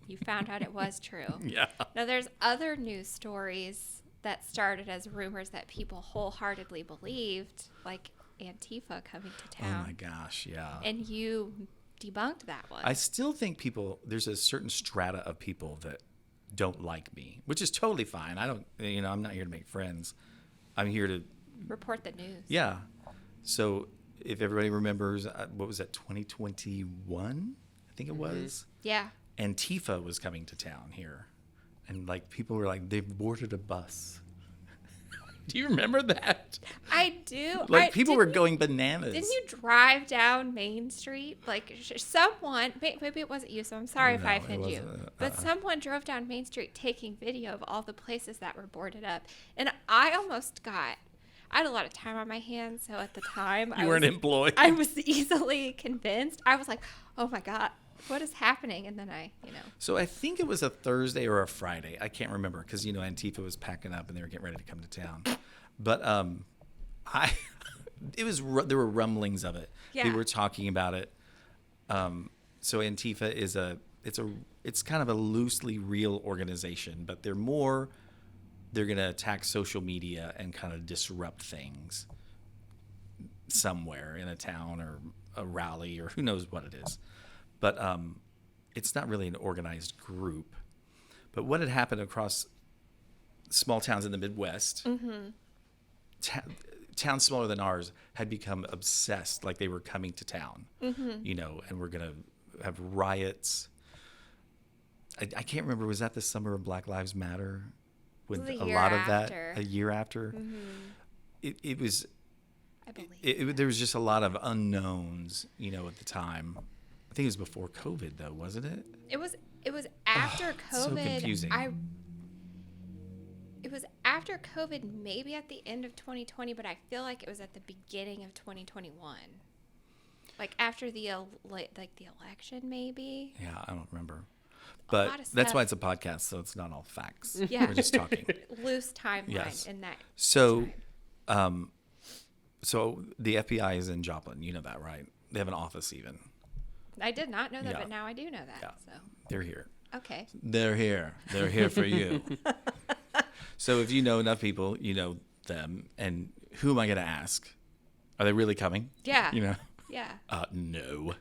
You found out it was true. yeah. Now, there's other news stories that started as rumors that people wholeheartedly believed, like Antifa coming to town. Oh my gosh, yeah. And you debunked that one. I still think there's a certain strata of people that don't like me, which is totally fine. I don't, I'm not here to make friends. I'm here to Report the news. Yeah. So if everybody remembers, what was that, 2021? I think it was. Yeah. Antifa was coming to town here. And like people were like, they've boarded a bus. Do you remember that? I do. Like people were going bananas. Didn't you drive down Main Street? Like someone, maybe it wasn't you, so I'm sorry if No, I it offend you. wasn't. But someone drove down Main Street taking video of all the places that were boarded up. And I had a lot of time on my hands, so at the time You weren't employed. I was easily convinced. I was like, oh my God, what is happening? And then So I think it was a Thursday or a Friday. I can't remember because Antifa was packing up and they were getting ready to come to town. But there were rumblings of it. Yeah. They were talking about it. So Antifa it's kind of a loosely real organization, but they're going to attack social media and kind of disrupt things somewhere in a town or a rally or who knows what it is. But it's not really an organized group. But what had happened across small towns in the Midwest, towns smaller than ours had become obsessed, like they were coming to town, and we're going to have riots. I can't remember, was that the summer of Black Lives Matter? When It was a a lot year of that, after. a year after? It was, I believe. there was just a lot of unknowns, at the time. I think it was before COVID, though, wasn't it? It was after so COVID. confusing. It was after COVID, maybe at the end of 2020, but I feel like it was at the beginning of 2021. Like after the election, maybe. Yeah, I don't remember. But lot of that's why stuff. it's a podcast, so it's not all facts. Yeah. We're just talking. Loose timeline Yes. in that. So, so the FBI is in Joplin. You know that, right? They have an office even. I did not know that, Yeah. but now I do know that. Yeah. So They're here. okay. They're here. They're here for you. So if you know enough people, you know them. And who am I going to ask? Are they really coming? Yeah. You know? Yeah. No.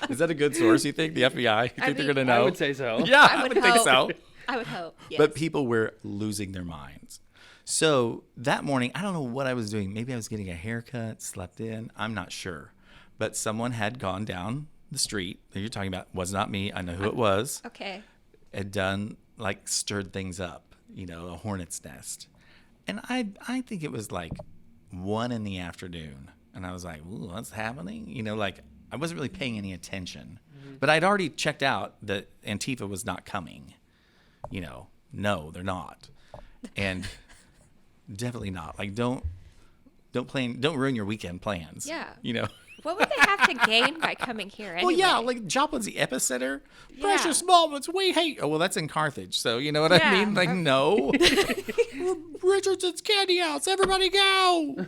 Is that a good source, you think? The FBI? You think they're mean, going to know? I would say so. Yeah, I would think hope. so. I would hope. Yes. But people were losing their minds. So that morning, I don't know what I was doing. Maybe I was getting a haircut, slept in. I'm not sure. But someone had gone down the street that you're talking about. Was not me. I know who it was. Okay. Had done, like, stirred things up, you know, a hornet's nest. And I think it was like 1 PM. And I was like, ooh, what's happening? You know, like, I wasn't really paying any attention. But I'd already checked out that Antifa was not coming. You know, no, they're not. And definitely not. Like, don't ruin your weekend plans. Yeah. You know. What would they have to gain by coming here anyway? Well, yeah, like Joplin's the epicenter. Yeah. Precious moments we hate. Oh, well, that's in Carthage. So you know what I Yeah. mean? Like, no. Richardson's Candy House. Everybody go.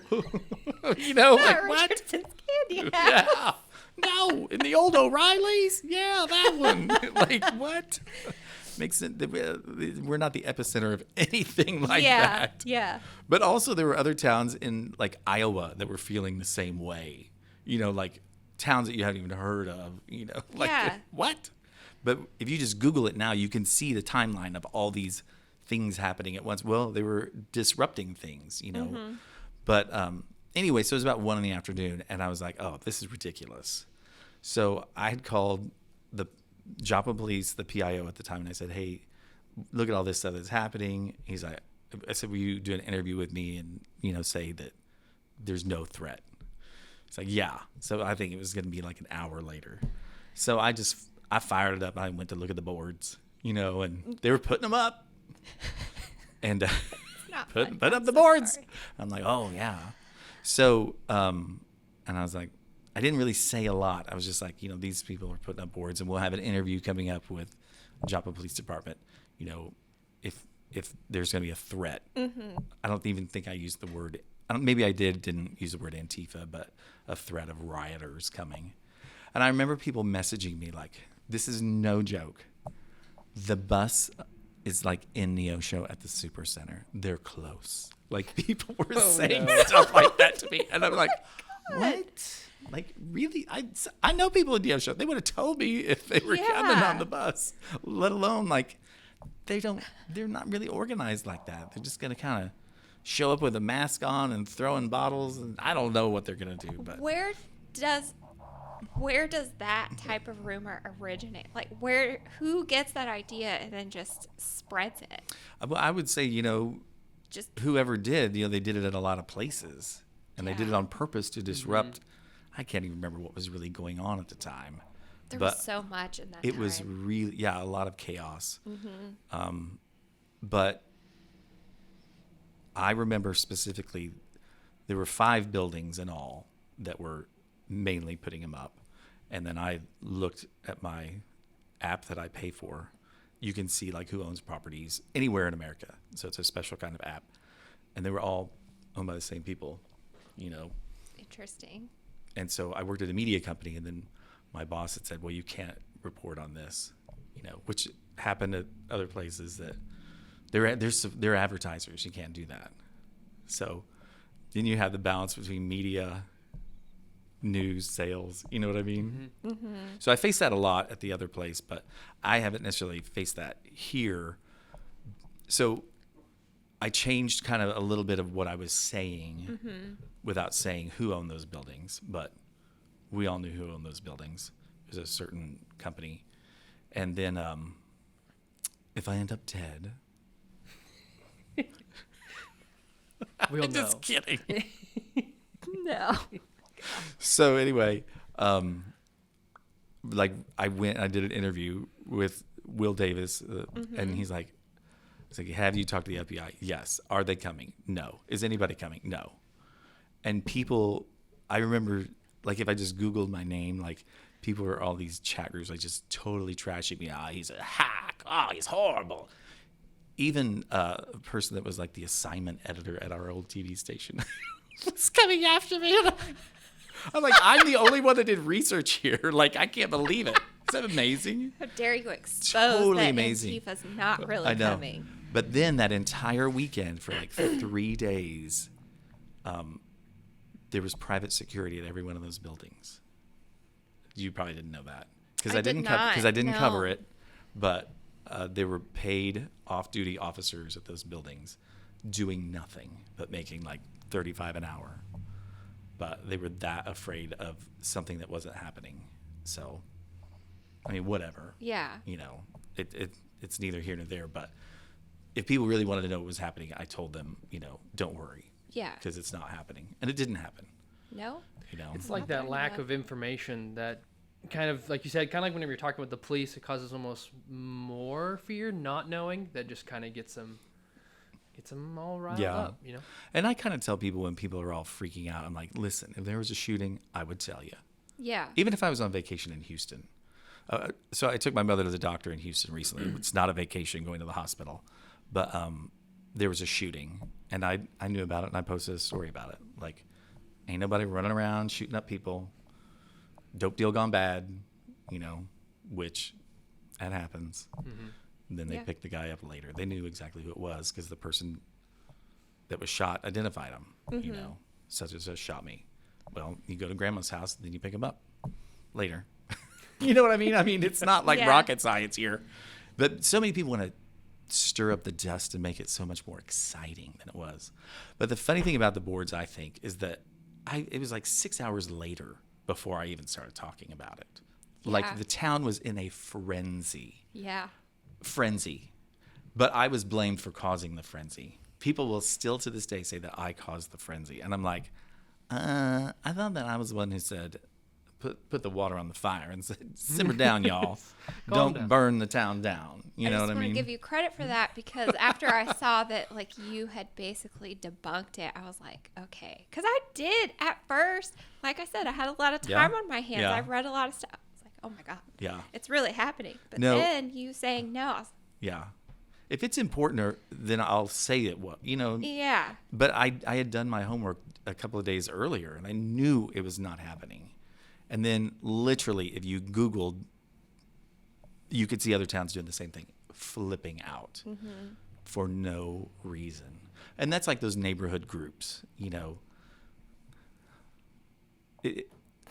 You know, like what? Richardson's Candy House. Yeah. No, in the old O'Reillys. Yeah, that one. Like what? Makes it. We're not the epicenter of anything like Yeah. that. Yeah. But also, there were other towns in like Iowa that were feeling the same way. You know, like towns that you haven't even heard of. You know, like Yeah. what? But if you just Google it now, you can see the timeline of all these things happening at once. Well, they were disrupting things. You know, but anyway, so it was about 1 PM, and I was like, oh, this is ridiculous. So I had called the Joplin police, the PIO at the time, and I said, hey, look at all this stuff that's happening. He's like, I said, will you do an interview with me and, you know, say that there's no threat? It's like, yeah. So I think it was going to be like an hour later. So I fired it up. I went to look at the boards, you know, and they were putting them up. And Not put fun. up I'm the so boards. sorry. I'm like, oh, yeah. So, and I was like, I didn't really say a lot. I was just like, you know, these people are putting up boards, and we'll have an interview coming up with Joplin Police Department, you know, if there's going to be a threat. I don't even think I used the word, maybe I didn't use the word Antifa, but a threat of rioters coming. And I remember people messaging me like, this is no joke. The bus is like in Neosho at the Super Center. They're close. Like people were saying stuff like that to me. And I'm like, what? Like really? I know people in Neosho. They would have told me if they were coming Yeah. on the bus, let alone like they're not really organized like that. They're just going to kind of show up with a mask on and throwing bottles. And I don't know what they're going to do, but Where does that type of rumor originate? Like who gets that idea and then just spreads it? I would say, you know, Just whoever did, you know, they did it at a lot of places, and they did it Yeah. on purpose to disrupt. I can't even remember what was really going on at the time. there but was so much in that it time. was really, a lot of chaos. But I remember specifically there were 5 buildings in all that were mainly putting them up. And then I looked at my app that I pay for. You can see like who owns properties anywhere in America. So it's a special kind of app. And they were all owned by the same people, you know. Interesting. And so I worked at a media company, and then my boss had said, well, you can't report on this, you know, which happened at other places that they're advertisers. You can't do that. So then you have the balance between media, news, sales, you know what I mean? So I faced that a lot at the other place, but I haven't necessarily faced that here. So I changed kind of a little bit of what I was saying without saying who owned those buildings, but we all knew who owned those buildings. It was a certain company. And then if I end up dead, We'll I'm know. just kidding. No. So anyway, like I did an interview with Will Davis, and he's like, have you talked to the FBI? Yes. Are they coming? No. Is anybody coming? No. And people, I remember like if I just Googled my name, like people were all these chat groups like just totally trashing me. He's a hack. He's horrible. Even a person that was like the assignment editor at our old TV station was coming after me. I'm like, I'm the only one that did research here. Like, I can't believe it. Is that amazing? How dare you expose Totally that amazing. Antifa's not really I know. coming. But then that entire weekend for like 3 days, there was private security at every one of those buildings. You probably didn't know that because I didn't cover it, but they were paid off-duty officers at those buildings doing nothing but making like $35 an hour. But they were that afraid of something that wasn't happening. So, I mean, whatever. Yeah. You know, it's neither here nor there. But if people really wanted to know what was happening, I told them, you know, don't worry. Yeah. Because it's not happening. And it didn't happen. No? You know? It's like that lack of information that kind of, like you said, kind of like whenever you're talking about the police, it causes almost more fear, not knowing, that just kind of gets them all riled up, you know? And I kind of tell people when people are all freaking out, I'm like, listen, if there was a shooting, I would tell you. Yeah. Even if I was on vacation in Houston. So I took my mother to the doctor in Houston recently. It's not a vacation going to the hospital. But there was a shooting, and I knew about it, and I posted a story about it. Like, ain't nobody running around shooting up people. Dope deal gone bad, you know, which that happens. Mm-hmm. Then they picked the guy up later. They knew exactly who it was because the person that was shot identified him, you know, such as shot me. Well, you go to grandma's house, then you pick him up later. You know what I mean? I mean, it's not like rocket science here. But so many people want to stir up the dust and make it so much more exciting than it was. But the funny thing about the boards, I think, is that it was like 6 hours later before I even started talking about it. Yeah. Like the town was in a frenzy. Yeah. Frenzy. But I was blamed for causing the frenzy. People will still to this day say that I caused the frenzy. And I'm like, I thought that I was the one who said, put the water on the fire and said, simmer down, y'all. Don't burn the town down. You know what I mean? I just want to give you credit for that because after I saw that like you had basically debunked it, I was like, okay. Because I did at first. Like I said, I had a lot of time on my hands. Yeah. I read a lot of stuff. I was like, oh my God. Yeah. It's really happening. But No. then you saying no. I was, Yeah. If it's important, then I'll say it. You know. yeah. But I had done my homework a couple of days earlier, and I knew it was not happening. And then literally, if you Googled, you could see other towns doing the same thing, flipping out for no reason. And that's like those neighborhood groups, you know.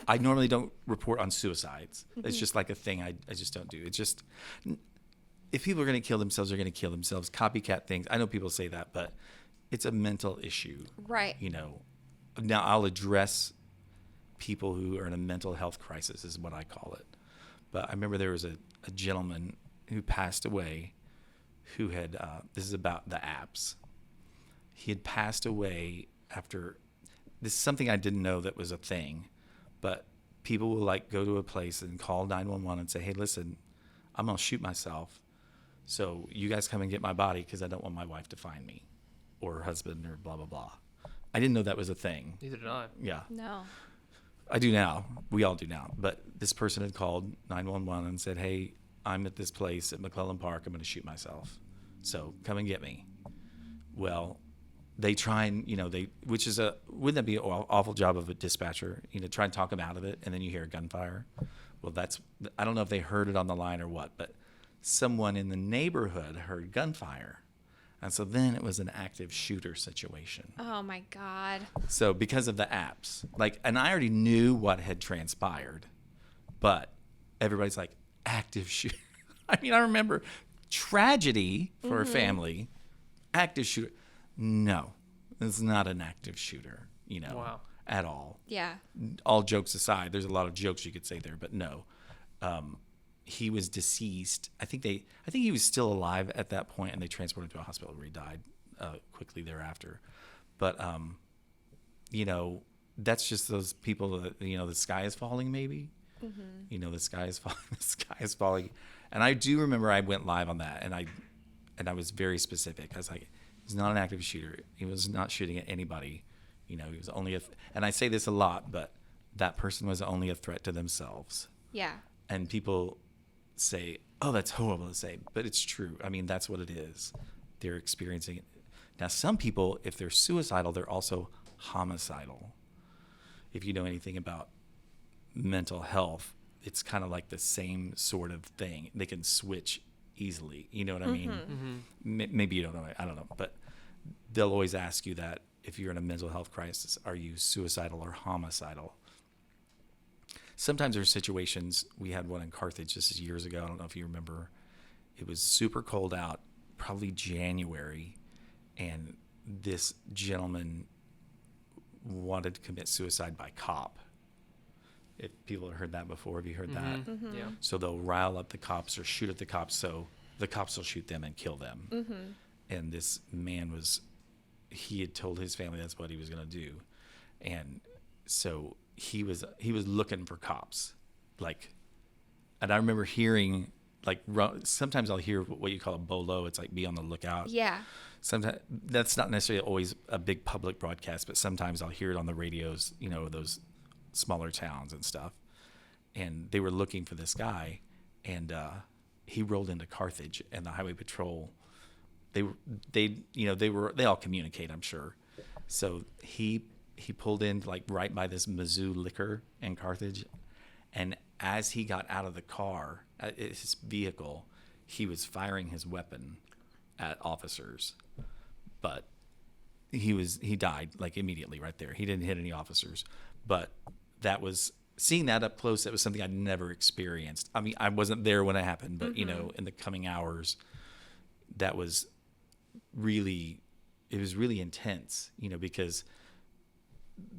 I normally don't report on suicides. It's just like a thing I just don't do. It's just, if people are going to kill themselves, they're going to kill themselves. Copycat things. I know people say that, but it's a mental issue. Right. You know. Now, I'll address people who are in a mental health crisis is what I call it. But I remember there was a gentleman who passed away who had, this is about the apps. He had passed away after, this is something I didn't know that was a thing, but people will like go to a place and call 911 and say, hey, listen, I'm going to shoot myself. So you guys come and get my body because I don't want my wife to find me or her husband or blah, blah, blah. I didn't know that was a thing. Neither did I. Yeah. No. I do now. We all do now. But this person had called 911 and said, hey, I'm at this place at McClellan Park. I'm going to shoot myself. So come and get me. Well, they try and, you know, wouldn't that be an awful job of a dispatcher, you know, try and talk them out of it, and then you hear gunfire? Well, I don't know if they heard it on the line or what, but someone in the neighborhood heard gunfire. And so then it was an active shooter situation. Oh my God. So because of the apps, and I already knew what had transpired, but everybody's like, active shooter. I mean, I remember tragedy for a family, active shooter. No, it's not an active shooter, you know, at all. Yeah. All jokes aside, there's a lot of jokes you could say there, but no. He was deceased. I think he was still alive at that point, and they transported him to a hospital where he died quickly thereafter. But you know, that's just those people that, you know, the sky is falling. Maybe, you know, the sky is falling. The sky is falling. And I do remember I went live on that, and I was very specific. I was like, he's not an active shooter. He was not shooting at anybody. You know, he was only and I say this a lot, but that person was only a threat to themselves. Yeah. And people say, oh, that's horrible to say, but it's true. I mean, that's what it is. They're experiencing it. Now, some people, if they're suicidal, they're also homicidal. If you know anything about mental health, it's kind of like the same sort of thing. They can switch easily. You know what I mean? Maybe you don't know. I don't know. But they'll always ask you that if you're in a mental health crisis, are you suicidal or homicidal? Sometimes there's situations. We had one in Carthage. This is years ago. I don't know if you remember. It was super cold out, probably January, and this gentleman wanted to commit suicide by cop. If people have heard that before, have you heard that? Yeah. So they'll rile up the cops or shoot at the cops, so the cops will shoot them and kill them. And this man he had told his family that's what he was going to do. And so he was looking for cops. And I remember hearing, sometimes I'll hear what you call a bolo. It's like be on the lookout. Yeah. Sometimes that's not necessarily always a big public broadcast, but sometimes I'll hear it on the radios, those smaller towns and stuff. And they were looking for this guy, and he rolled into Carthage, and the highway patrol, they all communicate, I'm sure. So he pulled in right by this Mizzou liquor in Carthage, and as he got out of the car, his vehicle, he was firing his weapon at officers, but he died immediately right there. He didn't hit any officers, but seeing that up close, that was something I'd never experienced. I mean, I wasn't there when it happened, but in the coming hours, that was really intense, because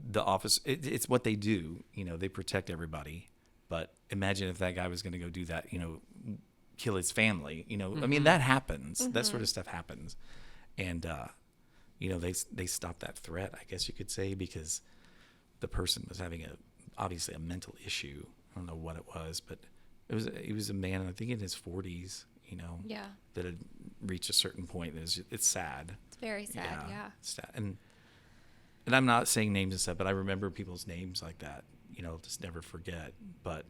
the office, it's what they do, they protect everybody. But imagine if that guy was going to go do that, kill his family, I mean, that happens. That sort of stuff happens. And, they stopped that threat, I guess you could say, because the person was having obviously a mental issue. I don't know what it was, but he was a man, I think in his 40s, Yeah. that had reached a certain point. It's sad. It's very sad. Yeah. It's sad. And I'm not saying names and stuff, but I remember people's names like that, just never forget. But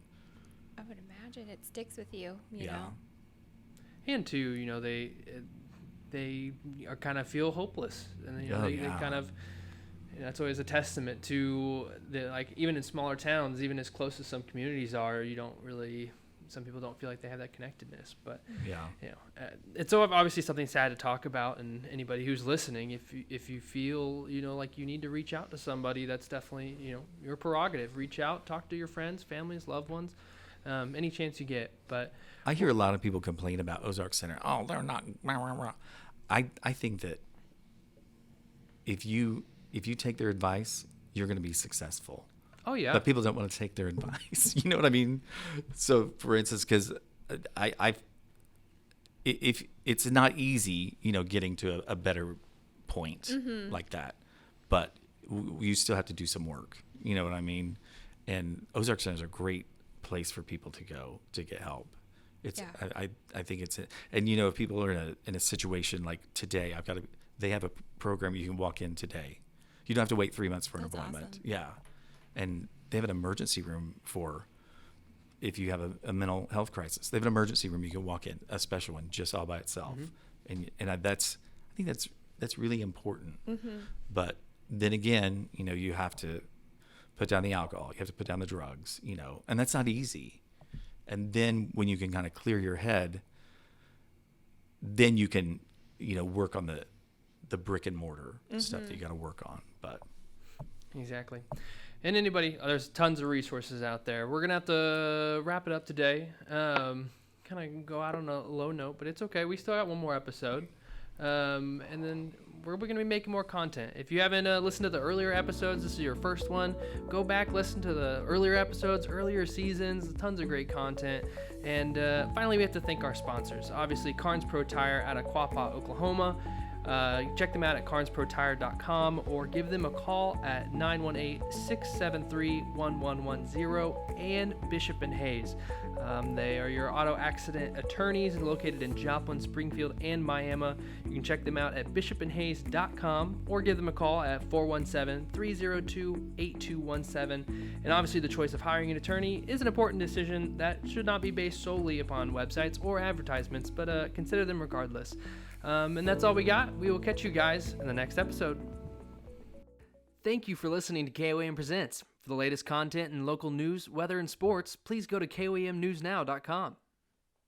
I would imagine it sticks with you, you know. And too, they are kind of feel hopeless, and they kind of, that's always a testament to even in smaller towns, even as close as some communities are, some people don't feel like they have that connectedness. But it's obviously something sad to talk about, and anybody who's listening, if you feel like you need to reach out to somebody, that's definitely your prerogative. Reach out, talk to your friends, families, loved ones, any chance you get. But I hear a lot of people complain about Ozark Center. Oh, they're not. I think that if you take their advice, you're going to be successful. Oh yeah. But people don't want to take their advice. You know what I mean? So, for instance, because if it's not easy, getting to a better point like that, but you still have to do some work. You know what I mean? And Ozark Center is a great place for people to go to get help. It's I think it's and if people are in a situation like today, they have a program you can walk in today. You don't have to wait 3 months for an appointment. Awesome. Yeah. And they have an emergency room for if you have a mental health crisis. They have an emergency room you can walk in, a special one, just all by itself. And I think that's really important. But then again, you have to put down the alcohol. You have to put down the drugs, and that's not easy. And then when you can kind of clear your head, then you can, work on the brick and mortar stuff that you got to work on. But exactly. And there's tons of resources out there. We're going to have to wrap it up today. Kind of go out on a low note, but it's okay. We still got one more episode. And then we're going to be making more content. If you haven't listened to the earlier episodes, this is your first one, go back, listen to the earlier episodes, earlier seasons, tons of great content. And finally, we have to thank our sponsors. Obviously, Carnes Pro Tire out of Quapaw, Oklahoma. Check them out at carnsprotire.com or give them a call at 918-673-1110 and Bishop and Hayes. They are your auto accident attorneys located in Joplin, Springfield, and Miami. You can check them out at bishopandhayes.com or give them a call at 417-302-8217. And obviously the choice of hiring an attorney is an important decision that should not be based solely upon websites or advertisements, but consider them regardless. And that's all we got. We will catch you guys in the next episode. Thank you for listening to KOAM Presents. For the latest content and local news, weather, and sports, please go to KOAMnewsnow.com.